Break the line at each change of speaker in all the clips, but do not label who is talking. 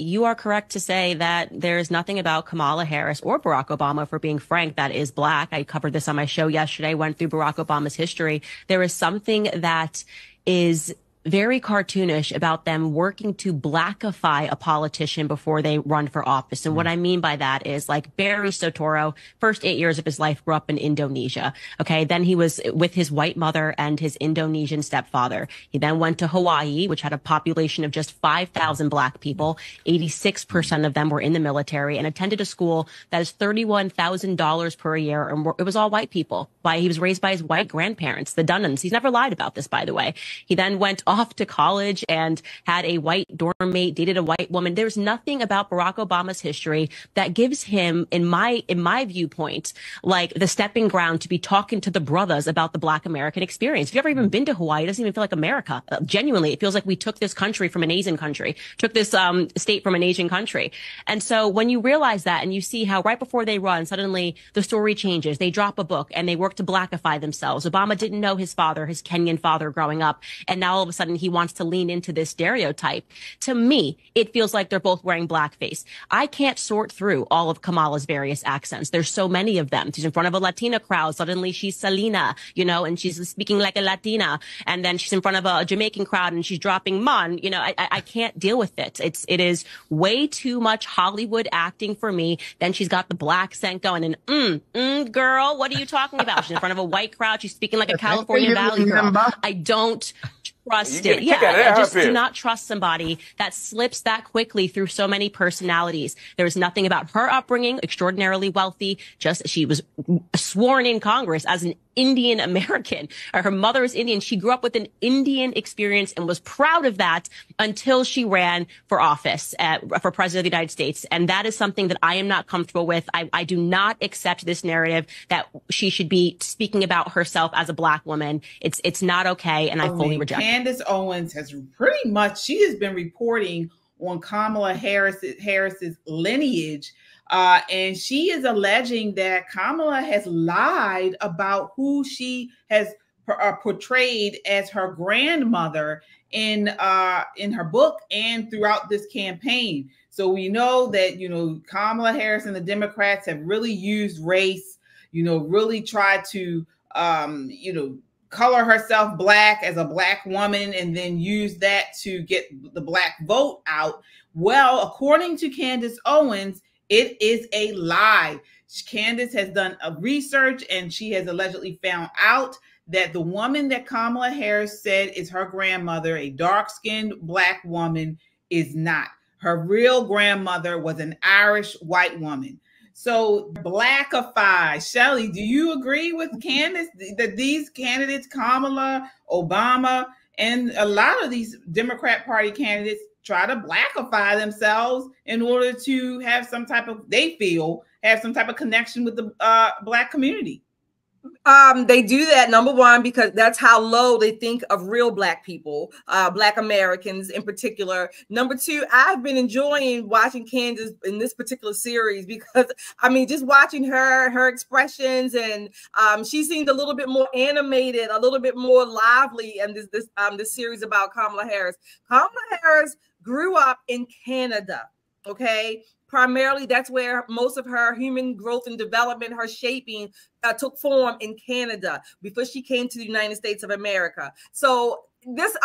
You are correct to say that there is nothing about Kamala Harris or Barack Obama, for being frank, that is black. I covered this on my show yesterday, went through Barack Obama's history. There is something that is very cartoonish about them working to blackify a politician before they run for office. And what I mean by that is, like, Barry Soetoro, first 8 years of his life grew up in Indonesia. Okay. Then he was with his white mother and his Indonesian stepfather. He then went to Hawaii, which had a population of just 5,000 black people. 86% of them were in the military, and attended a school that is $31,000 per year. And it was all white people. He was raised by his white grandparents, the Dunhams. He's never lied about this, by the way. He then went off to college and had a white dorm mate, dated a white woman. There's nothing about Barack Obama's history that gives him, in my viewpoint, like the stepping ground to be talking to the brothers about the black American experience. If you've ever even been to Hawaii, it doesn't even feel like America. Genuinely, it feels like we took this country from an Asian country, took this state from an Asian country. And so when you realize that, and you see how right before they run, suddenly the story changes. They drop a book and they work to blackify themselves. Obama didn't know his father, his Kenyan father, growing up, and now all of a sudden he wants to lean into this stereotype. To me, it feels like they're both wearing blackface. I can't sort through all of Kamala's various accents. There's so many of them. She's in front of a Latina crowd. Suddenly she's Selena, and she's speaking like a Latina. And then she's in front of a Jamaican crowd and she's dropping man. I can't deal with it. It is way too much Hollywood acting for me. Then she's got the black accent going and, girl, what are you talking about? She's in front of a white crowd. She's speaking like a California Valley girl. I don't trust it. Yeah, I just do not trust somebody that slips that quickly through so many personalities. There is nothing about her upbringing, extraordinarily wealthy. Just she was sworn in Congress as an Indian American. Her mother is Indian. She grew up with an Indian experience and was proud of that until she ran for office for president of the United States. And that is something that I am not comfortable with. I do not accept this narrative that she should be speaking about herself as a black woman. It's not okay, and I fully reject it.
Candace Owens has pretty much, she has been reporting on Kamala Harris's lineage. And she is alleging that Kamala has lied about who she has portrayed as her grandmother in her book and throughout this campaign. So we know that, Kamala Harris and the Democrats have really used race, really tried to, color herself black as a black woman and then use that to get the black vote out. Well, according to Candace Owens, it is a lie. Candace has done a research and she has allegedly found out that the woman that Kamala Harris said is her grandmother, a dark-skinned black woman, is not. Her real grandmother was an Irish white woman. So blackify. Shelley, do you agree with Candace that these candidates, Kamala, Obama, and a lot of these Democrat Party candidates, try to blackify themselves in order to have some type of, they feel, have some type of connection with the black community?
They do that, number one, because that's how low they think of real black people, black Americans in particular. Number two, I've been enjoying watching Candace in this particular series because, just watching her expressions, and she seemed a little bit more animated, a little bit more lively in this series about Kamala Harris. Kamala Harris grew up in Canada, okay? Primarily, that's where most of her human growth and development, her shaping, took form in Canada before she came to the United States of America. So this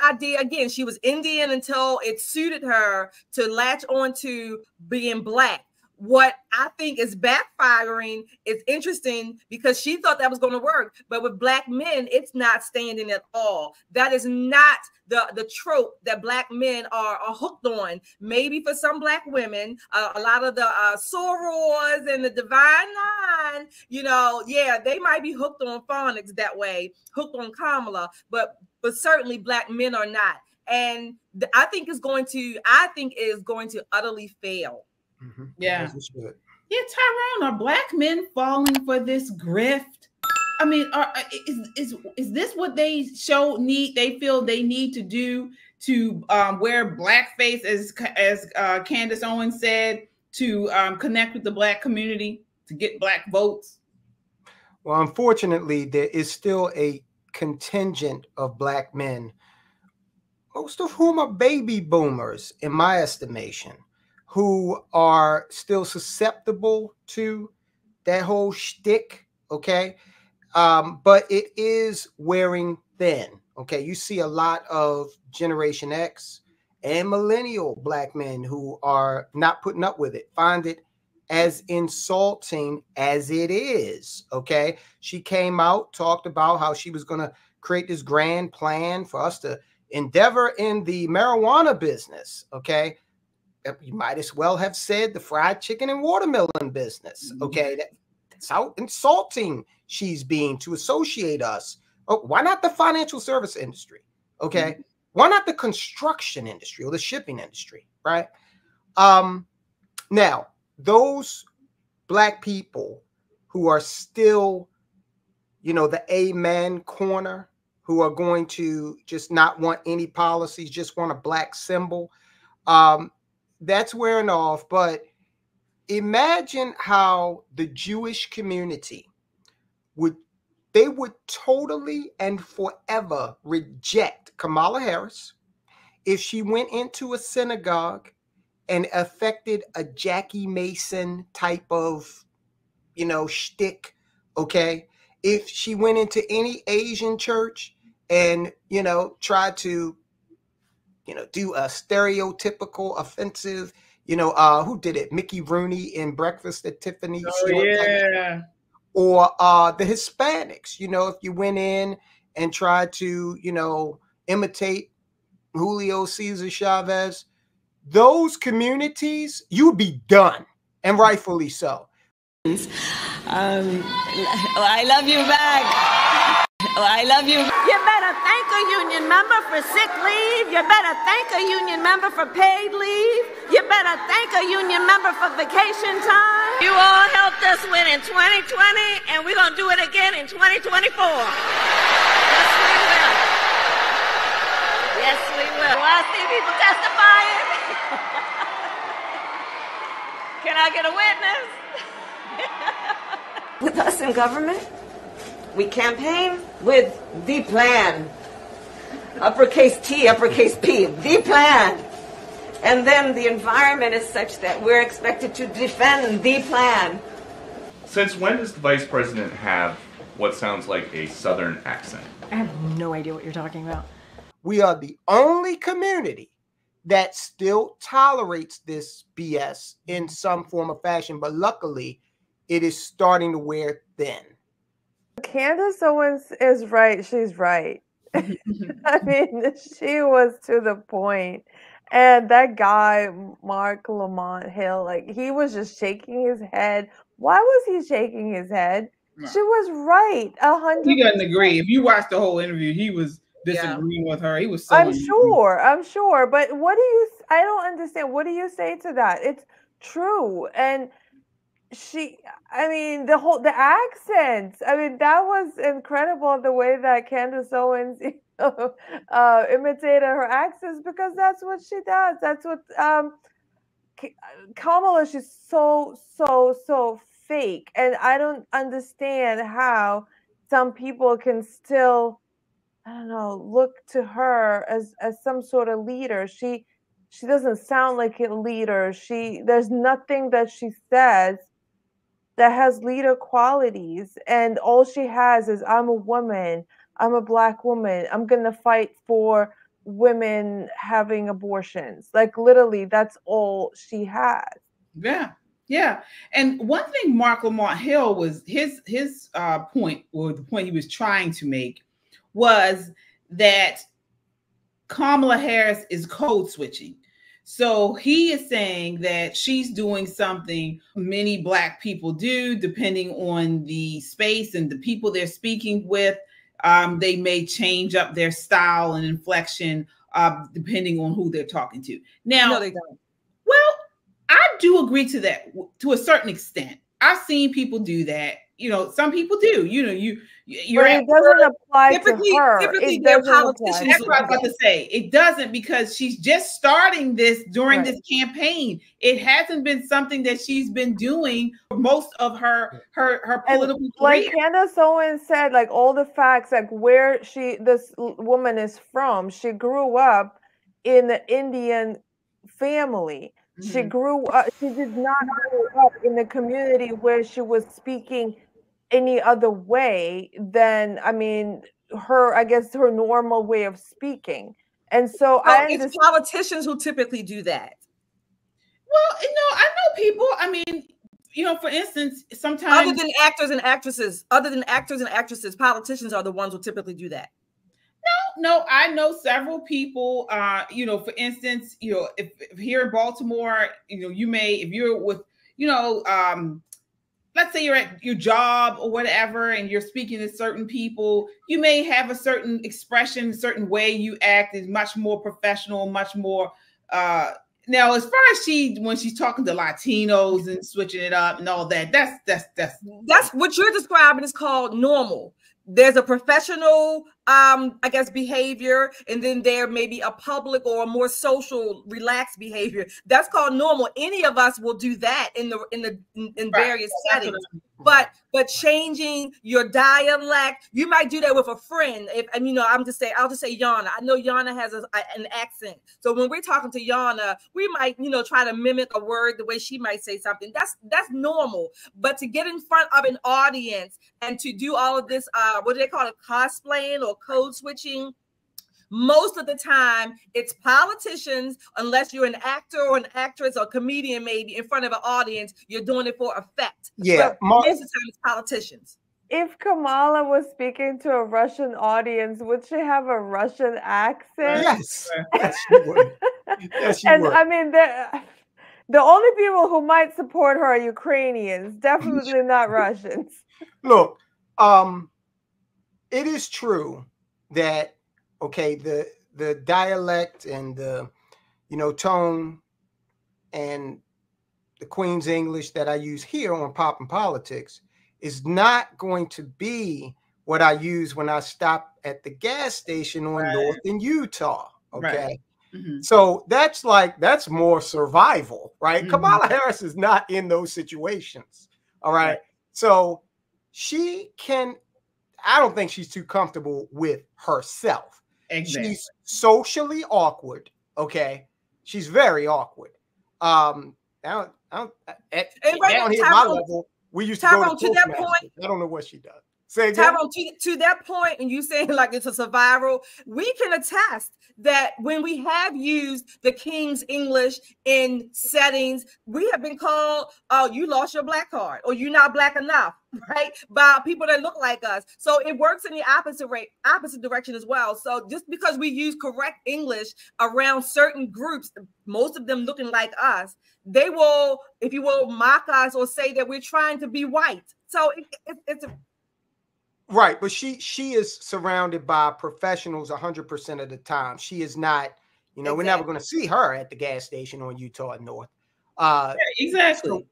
idea, again, she was Indian until it suited her to latch on to being black. What I think is backfiring is interesting because she thought that was going to work. But with black men, it's not standing at all. That is not the trope that black men are hooked on. Maybe for some black women, a lot of the sorors and the divine line, they might be hooked on phonics that way, hooked on Kamala, but certainly black men are not. And I think it is going to utterly fail.
Mm-hmm.
Yeah. Yeah, Tyrone, are black men falling for this grift? Is this what they feel they need to do to wear blackface, as Candace Owens said, to connect with the black community, to get black votes?
Well, unfortunately, there is still a contingent of black men most of whom are baby boomers, in my estimation, who are still susceptible to that whole shtick, okay? But it is wearing thin, okay? You see a lot of Generation X and millennial Black men who are not putting up with it, find it as insulting as it is, okay? She came out, talked about how she was going to create this grand plan for us to endeavor in the marijuana business, okay? You might as well have said the fried chicken and watermelon business, okay? That's how insulting she's being to associate us. Oh, why not the financial service industry, okay? Why not the construction industry or the shipping industry, right? Now, those Black people who are still, you know, the amen corner, who are going to just not want any policies, just want a Black symbol, that's wearing off. But imagine how the Jewish community would totally and forever reject Kamala Harris if she went into a synagogue and affected a Jackie Mason type of, you know, shtick, okay? If she went into any Asian church and, you know, tried to, you know, do a stereotypical offensive, you know, who did it? Mickey Rooney in Breakfast at Tiffany's.
Oh, yeah.
Or the Hispanics, you know, if you went in and tried to, you know, imitate Julio Cesar Chavez, those communities, you would be done, and rightfully so.
I love you back. I love you. You better thank a union member for sick leave. You better thank a union member for paid leave. You better thank a union member for vacation time. You all helped us win in 2020, and we're going to do it again in 2024. Yes, we will. Yes, we will. I see people testifying. Can I get a witness? With us in government, we campaign with the plan. Uppercase T, uppercase P, the plan. And then the environment is such that we're expected to defend the plan.
Since when does the vice president have what sounds like a Southern accent?
I have no idea what you're talking about.
We are the only community that still tolerates this BS in some form or fashion, but luckily it is starting to wear thin.
Candace Owens is right. She's right. I mean, she was to the point. And that guy, Marc Lamont Hill, like, he was just shaking his head. Why was he shaking his head? No. She was right. 100%.
He doesn't agree. If you watch the whole interview, he was disagreeing with her. He was so
I'm sure. But what do you, I don't understand. What do you say to that? It's true. And I mean, the accents. I mean, that was incredible, the way that Candace Owens imitated her accents, because that's what she does. That's what Kamala, she's so fake. And I don't understand how some people can still, I don't know, look to her as some sort of leader. She doesn't sound like a leader. There's nothing that she says that has leader qualities, and all she has is, I'm a woman, I'm a Black woman, I'm gonna fight for women having abortions. Like, literally, that's all she has.
Yeah. And one thing Marc Lamont Hill was his point, or the point he was trying to make, was that Kamala Harris is code switching. So he is saying that she's doing something many Black people do, depending on the space and the people they're speaking with. They may change up their style and inflection depending on who they're talking to. Now,
no, they don't.
Well, I do agree to that to a certain extent. I've seen people do that. You know, some people do. You know, you're
but it doesn't apply to her.
Typically, they're politicians. That's what I was about to say. It doesn't, because she's just starting this during this campaign. It hasn't been something that she's been doing for most of her political career.
Like Candace Owens said, like, all the facts, like where this woman is from. She grew up in an Indian family. She grew up, she did not grow up in a community where she was speaking any other way than, I mean, I guess her normal way of speaking. And so
it's politicians who typically do that.
Well, you know, I know people, I mean, you know, for instance, sometimes
other than actors and actresses, politicians are the ones who typically do that.
No, I know several people, you know, for instance, you know, if here in Baltimore, you know, if you're with, you know, let's say you're at your job or whatever, and you're speaking to certain people, you may have a certain expression, a certain way you act is much more professional, much more, now, as far as when she's talking to Latinos and switching it up and all that, that's
what you're describing is called normal. There's a professional, I guess, behavior, and then there may be a public or a more social, relaxed behavior. That's called normal. Any of us will do that in various settings. But changing your dialect, you might do that with a friend. You know, I'll just say Yana. I know Yana has an accent, so when we're talking to Yana, we might, you know, try to mimic a word the way she might say something. That's normal. But to get in front of an audience and to do all of this, what do they call it, cosplaying or code switching? Most of the time, it's politicians, unless you're an actor or an actress or comedian, maybe in front of an audience, you're doing it for effect.
Yeah,
most of the time, it's politicians.
If Kamala was speaking to a Russian audience, would she have a Russian accent?
Yes, yes, she would. Yes, she would.
I mean, the only people who might support her are Ukrainians, definitely not Russians.
Look, it is true that, okay, the dialect and the, you know, tone and the Queen's English that I use here on Pop and Politics is not going to be what I use when I stop at the gas station on North in Utah. Okay. Right. So that's more survival, right? Kamala Harris is not in those situations. All right. So I don't think she's too comfortable with herself. Exactly. She's socially awkward. Okay. She's very awkward. Down here at my level, we used to go to that point. I don't know what she does. Say again.
Tyrone, to that point, and you saying like it's a survival, we can attest that when we have used the King's English in settings, we have been called, "Oh, you lost your black card," or "You're not black enough," right? By people that look like us. So it works in the opposite direction as well. So just because we use correct English around certain groups, most of them looking like us, they will, if you will, mock us or say that we're trying to be white. So it's a
right, but she is surrounded by professionals 100% of the time. She is not, you know, We're never going to see her at the gas station on Utah and North.
Exactly.
So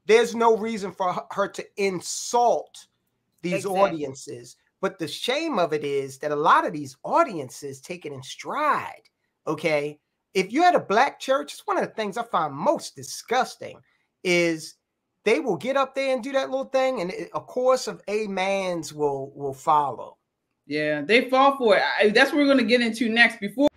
there's no reason for her to insult these audiences. But the shame of it is that a lot of these audiences take it in stride. Okay. If you're at a black church, it's one of the things I find most disgusting is they will get up there and do that little thing, and a chorus of amens will follow.
Yeah, they fall for it. That's what we're going to get into next. Before